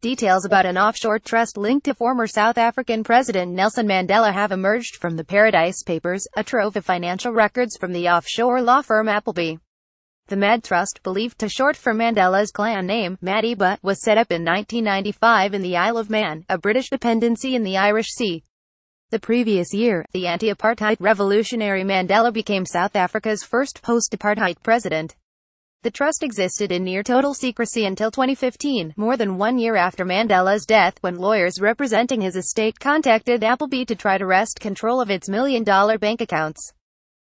Details about an offshore trust linked to former South African President Nelson Mandela have emerged from the Paradise Papers, a trove of financial records from the offshore law firm Appleby. The Mad Trust, believed to short for Mandela's clan name, Madiba, was set up in 1995 in the Isle of Man, a British dependency in the Irish Sea. The previous year, the anti-apartheid revolutionary Mandela became South Africa's first post-apartheid president. The trust existed in near-total secrecy until 2015, more than 1 year after Mandela's death, when lawyers representing his estate contacted Appleby to try to wrest control of its million-dollar bank accounts.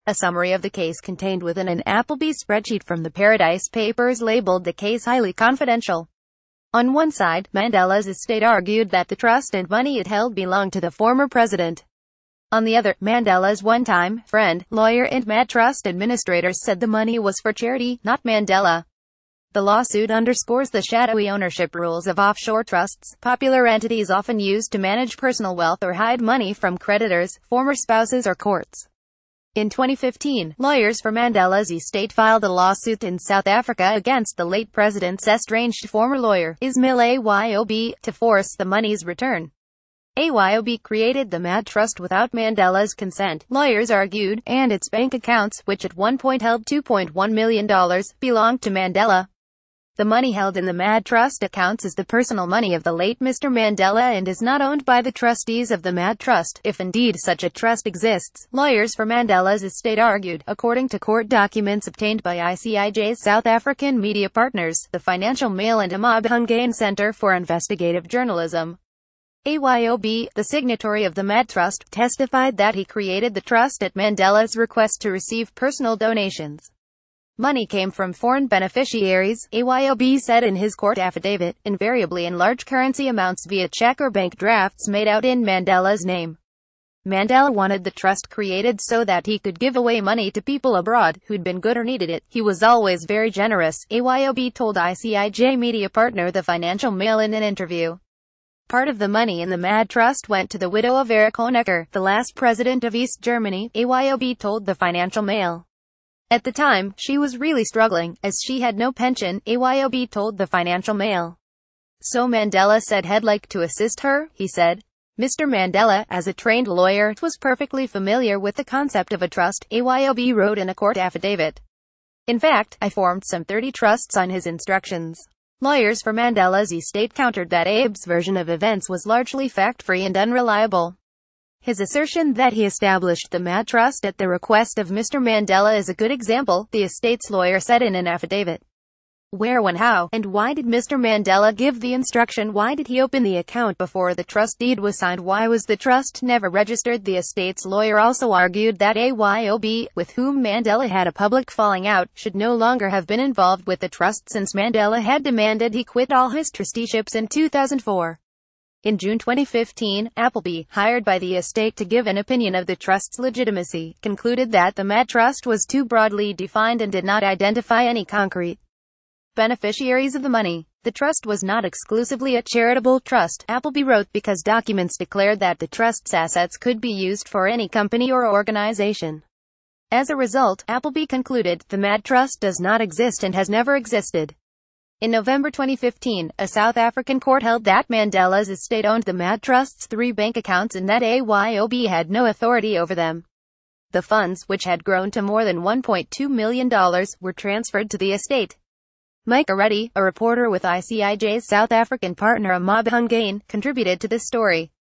A summary of the case contained within an Appleby spreadsheet from the Paradise Papers labeled the case highly confidential. On one side, Mandela's estate argued that the trust and money it held belonged to the former president. On the other, Mandela's one-time friend, lawyer and Mad Trust administrators said the money was for charity, not Mandela. The lawsuit underscores the shadowy ownership rules of offshore trusts, popular entities often used to manage personal wealth or hide money from creditors, former spouses or courts. In 2015, lawyers for Mandela's estate filed a lawsuit in South Africa against the late president's estranged former lawyer, Ismail Ayob, to force the money's return. Ayob created the Mad Trust without Mandela's consent, lawyers argued, and its bank accounts, which at one point held $2.1 million, belonged to Mandela. The money held in the Mad Trust accounts is the personal money of the late Mr. Mandela and is not owned by the trustees of the Mad Trust, if indeed such a trust exists, lawyers for Mandela's estate argued, according to court documents obtained by icijUs South African media partners, the Financial Mail and Madiba Center for Investigative Journalism. Ayob, the signatory of the Mad Trust, testified that he created the trust at Mandela's request to receive personal donations. Money came from foreign beneficiaries, Ayob said in his court affidavit, invariably in large currency amounts via check or bank drafts made out in Mandela's name. Mandela wanted the trust created so that he could give away money to people abroad, who'd been good or needed it. He was always very generous, Ayob told icijUs media partner The Financial Mail in an interview. Part of the money in the Mad Trust went to the widow of Erich Honecker, the last president of East Germany, Ayob told the Financial Mail. At the time, she was really struggling, as she had no pension, Ayob told the Financial Mail. So Mandela said he'd like to assist her, he said. Mr. Mandela, as a trained lawyer, was perfectly familiar with the concept of a trust, Ayob wrote in a court affidavit. In fact, I formed some 30 trusts on his instructions. Lawyers for Mandela's estate countered that Abe's version of events was largely fact-free and unreliable. His assertion that he established the Mad Trust at the request of Mr. Mandela is a good example, the estate's lawyer said in an affidavit. Where, when, how, and why did Mr. Mandela give the instruction? Why did he open the account before the trust deed was signed? Why was the trust never registered? The estate's lawyer also argued that Ayob, with whom Mandela had a public falling out, should no longer have been involved with the trust since Mandela had demanded he quit all his trusteeships in 2004. In June 2015, Appleby, hired by the estate to give an opinion of the trust's legitimacy, concluded that the Mad Trust was too broadly defined and did not identify any concrete beneficiaries of the money. The trust was not exclusively a charitable trust, Appleby wrote, because documents declared that the trust's assets could be used for any company or organization. As a result, Appleby concluded, the Mad Trust does not exist and has never existed. In November 2015, a South African court held that Mandela's estate owned the Mad Trust's 3 bank accounts and that Ayob had no authority over them. The funds, which had grown to more than $1.2 million, were transferred to the estate. Mike Aretti, a reporter with icijUs South African partner Madiba, contributed to this story.